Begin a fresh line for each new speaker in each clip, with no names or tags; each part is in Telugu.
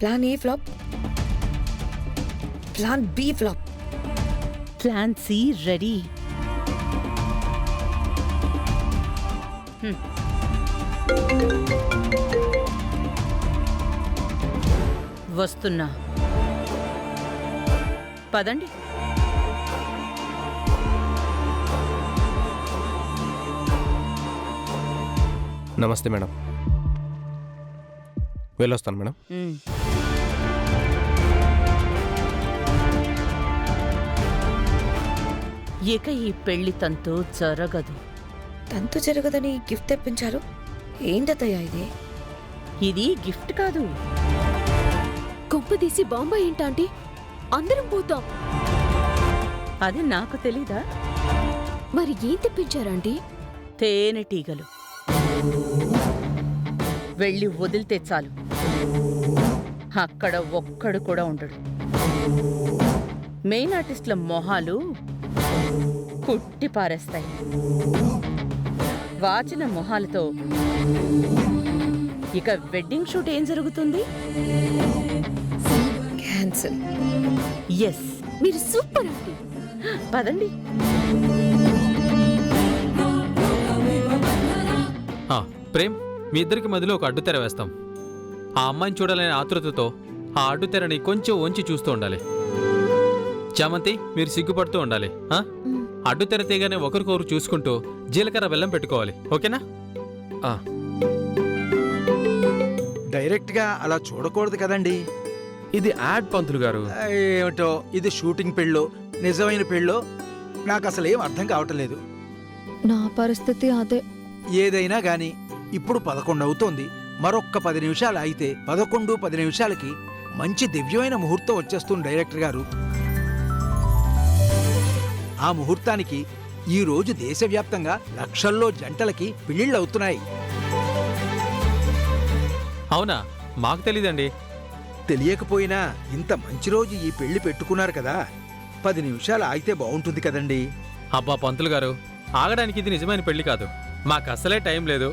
Plan A flop, plan B flop.
Plan C ready. వస్తున్నా, పదండి.
నమస్తే మేడం. వెళ్ళొస్తాను మేడం.
ఇక ఈ పెళ్లి తంతు జరగదు.
తంతు జరగదని గిఫ్ట్ తెప్పించారు. ఏంటత్తయ్యా ఇది?
ఇది గిఫ్ట్ కాదు.
కొంపదీసి బాంబే ఏంటంటే అందరం పోతాం.
అది నాకు తెలీదా?
మరి ఏం తెప్పించారంటీ?
తేనెటీగలు. వెళ్ళి వదిలితే చాలు, అక్కడ ఒక్కడు కూడా ఉండడు. మెయిన్ ఆర్టిస్టుల మొహాలు కుట్టి పారేస్తాయి. వాచిన మొహాలతో ఇక వెడ్డింగ్ షూట్ ఏం జరుగుతుంది?
క్యాన్సిల్.
ఎస్,
మీరు సూపర్ ఆంటీ.
పదండి.
ప్రేమ్, మీ ఇద్దరికి మధ్యలో ఒక అడ్డుతెర వేస్తాం. ఆ అమ్మాయిని చూడాలనే ఆతృతతో ఆ అడ్డుతెరని కొంచెం వంచి చూస్తూ ఉండాలి. చామంతి, మీరు సిగ్గుపడుతూ ఉండాలి. అడ్డుతెర తీగానే ఒకరికొకరు చూసుకుంటూ జీలకర్ర బెల్లం పెట్టుకోవాలి. ఓకేనా?
డైరెక్ట్ గా అలా చూడకూడదు కదండి.
ఇది యాడ్ పంతులు గారు.
ఏమిటో ఇది షూటింగ్ పెళ్ళో నిజమైన పెళ్ళో నాకు అసలు ఏం అర్థం కావట్లేదు.
నా పరిస్థితి అదే.
ఏదైనా గాని ఇప్పుడు 11 అవుతోంది. మరొక్క 10 నిమిషాలు అయితే 11:10 నిమిషాలకి మంచి దివ్యమైన ముహూర్తం వచ్చేస్తుంది డైరెక్టర్ గారు. ఆ ముహూర్తానికి ఈ రోజు దేశవ్యాప్తంగా లక్షల్లో జంటలకి పెళ్లిళ్ళు అవుతున్నాయి.
అవునా? మాకు తెలీదండి.
తెలియకపోయినా ఇంత మంచి రోజు ఈ పెళ్లి పెట్టుకున్నారు కదా, 10 నిమిషాలు ఆగితే బాగుంటుంది కదండి.
అబ్బా పంతులు గారు, ఆగడానికి ఇది నిజమైన పెళ్లి కాదు. మాకు అసలే టైం లేదు.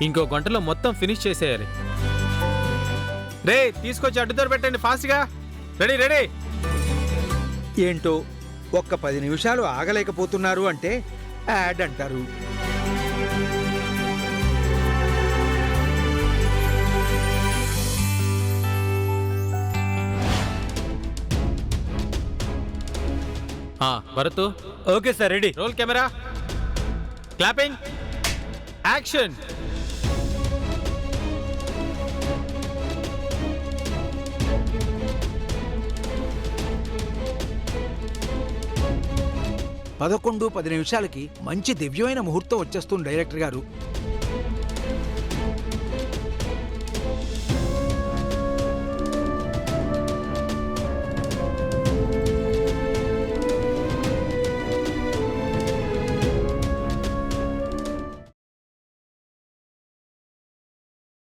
ఇంకో గంటలో మొత్తం ఫినిష్ చేసేయాలి. రే, తీసుకొచ్చి అడ్డుతెర పెట్టండి ఫాస్ట్గా. Ready ready.
ఏంటో ఒక్క 10 నిమిషాలు ఆగలేకపోతున్నారు అంటే యాడ్ అంటారు.
Bharat.
Okay sir, ready.
Roll camera, clapping, action.
పదకొండు 10 నిమిషాలకి మంచి దివ్యమైన ముహూర్తం వచ్చేస్తుంది డైరెక్టర్ గారు.